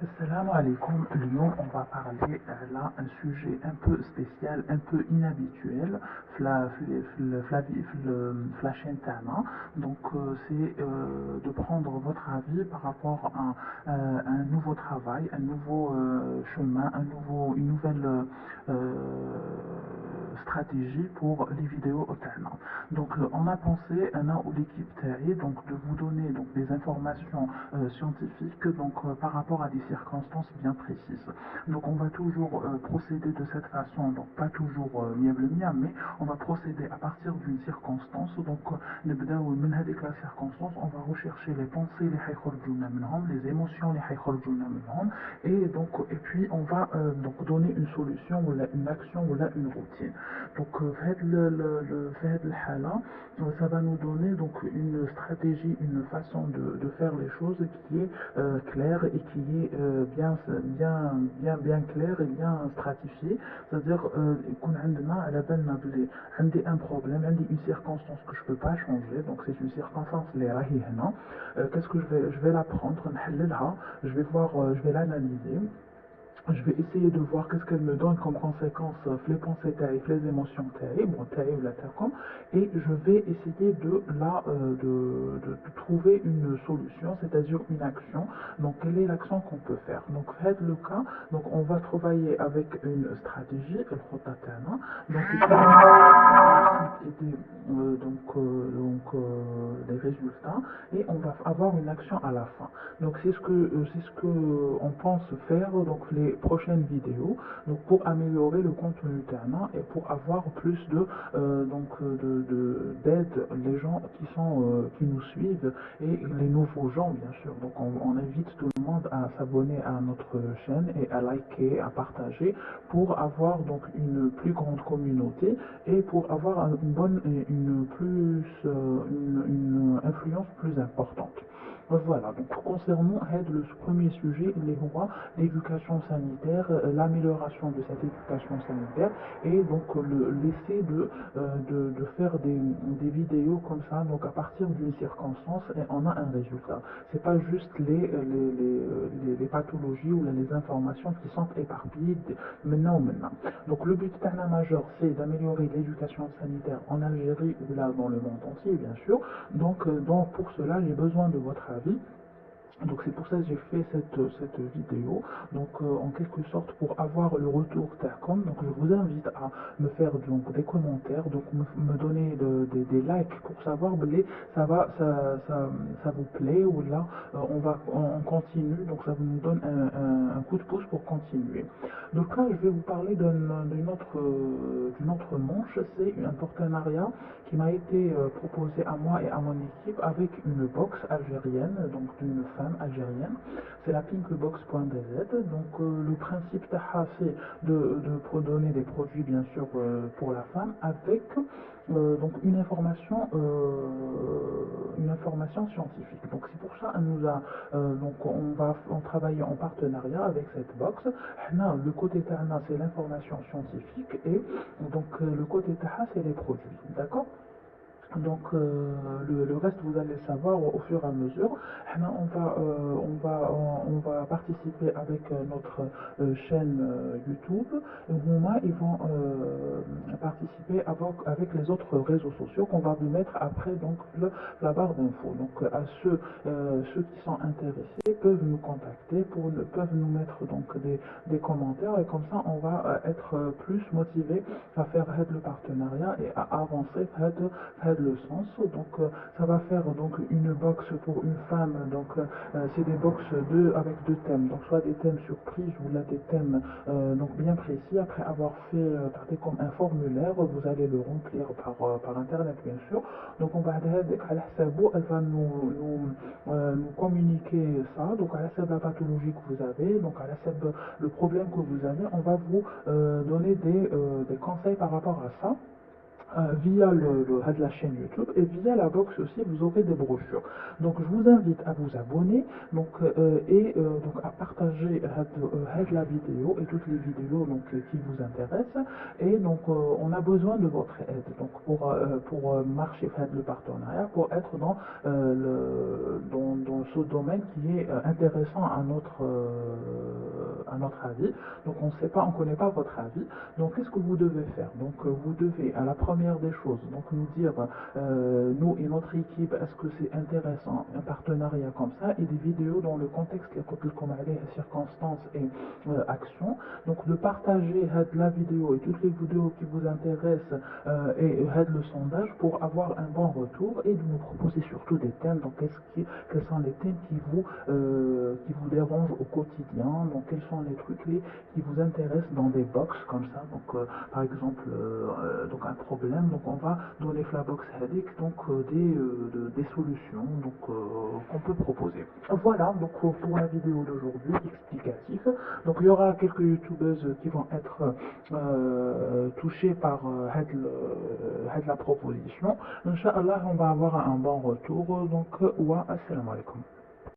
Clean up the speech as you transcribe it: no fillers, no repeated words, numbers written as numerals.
Assalamu alaikum. Lyon, on va parler là un sujet un peu spécial, un peu inhabituel, la chaîne Tana. Donc, c'est de prendre votre avis par rapport à un nouveau travail, un nouveau chemin, une nouvelle stratégie pour les vidéos au Tana. Donc, on a pensé, Anna ou l'équipe TAI, donc de vous donner donc des informations scientifiques par rapport à des circonstances bien précises. Donc on va toujours procéder de cette façon, donc pas toujours miam le miam, mais on va procéder à partir d'une circonstance. Donc من هذيك la circonstance, on va rechercher les pensées les حيخرجونا منهم, les émotions les حيخرجونا منهم, et puis on va donc donner une solution ou une action ou une routine. Donc في هذه الحالة, ça va nous donner donc une stratégie, une façon de faire les choses qui est claire et qui est bien claire et bien stratifiée. C'est-à-dire يكون عندنا على بالنا بلي عندي un problème, عندي une circonstance que je peux pas changer, donc c'est une circonstance اللي راهي هنا. Qu'est-ce que je vais la prendre, نحللها, je vais l'analyser. Je vais essayer de voir qu'est-ce qu'elle me donne comme conséquence, les pensées taïf, les émotions taïf, bon taïf la takom, et je vais essayer de trouver une solution, c'est-à-dire une action. Donc quelle est l'action qu'on peut faire? Donc faites le cas, donc on va travailler avec une stratégie, le khotatana, donc aider les résultats, et on va avoir une action à la fin. Donc c'est ce que on pense faire donc les prochaines vidéos, donc pour améliorer le contenu Tana et pour avoir plus d'aide les gens qui nous suivent et les nouveaux gens bien sûr. Donc on invite tout le monde à s'abonner à notre chaîne et à liker, à partager pour avoir donc une plus grande communauté et pour avoir une influence plus importante. Voilà, donc concernant le premier sujet, l'éducation sanitaire, l'amélioration de cette éducation sanitaire et donc l'essai de faire des vidéos comme ça, donc à partir d'une circonstance et on a un résultat. C'est pas juste les pathologies ou les informations qui sont éparpillées maintenant ou maintenant. Donc le but majeur, c'est d'améliorer l'éducation sanitaire en Algérie ou là dans le monde entier, bien sûr. Donc pour cela, j'ai besoin de votre avis. Donc c'est pour ça que j'ai fait cette vidéo, donc en quelque sorte pour avoir le retour TACOM, donc je vous invite à me faire donc des commentaires, donc me donner des likes pour savoir ça vous plaît ou là on continue, donc ça nous donne un coup de pouce pour continuer. Donc là je vais vous parler d'une autre manche, c'est un partenariat qui m'a été proposé à moi et à mon équipe avec une box algérienne, donc d'une femme algérienne. C'est la pinkbox.dz. Donc le principe taha, c'est de donner des produits bien sûr pour la femme avec donc une information scientifique. Donc c'est pour ça donc on va travailler en partenariat avec cette box. Le côté taha c'est l'information scientifique et donc le côté taha c'est les produits. D'accord? Donc le reste vous allez le savoir au fur et à mesure. On va participer avec notre chaîne YouTube. Ils vont participer avec les autres réseaux sociaux qu'on va vous mettre après donc la barre d'infos. Donc à ceux qui sont intéressés peuvent nous contacter, peuvent nous mettre donc des commentaires et comme ça on va être plus motivé à faire le partenariat et à avancer le sens. Donc ça va faire donc une box pour une femme. Donc c'est des box avec deux thèmes. Donc soit des thèmes surprises ou là des thèmes donc bien précis. Après avoir fait traiter comme un formulaire, vous allez le remplir par internet bien sûr. Donc on va elle va nous communiquer ça. Donc à la pathologie que vous avez, donc à le problème que vous avez, on va vous donner des conseils par rapport à ça. via la chaîne YouTube et via la box aussi, vous aurez des brochures. Donc, je vous invite à vous abonner donc, donc à partager la vidéo et toutes les vidéos donc, qui vous intéressent. Et donc, on a besoin de votre aide donc, pour marcher le partenariat, pour être dans ce domaine qui est intéressant à notre avis. Donc, on ne sait pas, on ne connaît pas votre avis. Donc, qu'est-ce que vous devez faire? Donc, vous devez, à la première des choses, donc nous dire, nous et notre équipe, est-ce que c'est intéressant, un partenariat comme ça, et des vidéos dans le contexte, les circonstances et actions. Donc, de partager la vidéo et toutes les vidéos qui vous intéressent et le sondage pour avoir un bon retour et de nous proposer surtout des thèmes. Donc, quels sont les thèmes qui vous dérangent au quotidien? Donc, quels sont les trucs qui vous intéressent dans des box comme ça? Donc, par exemple, donc un problème. Donc, on va donner la box Hadik donc des solutions donc qu'on peut proposer. Voilà donc pour la vidéo d'aujourd'hui explicatif. Donc, il y aura quelques youtubeuses qui vont être touchées par la proposition. Inch'Allah, on va avoir un bon retour. Donc, wa assalamu alaikum.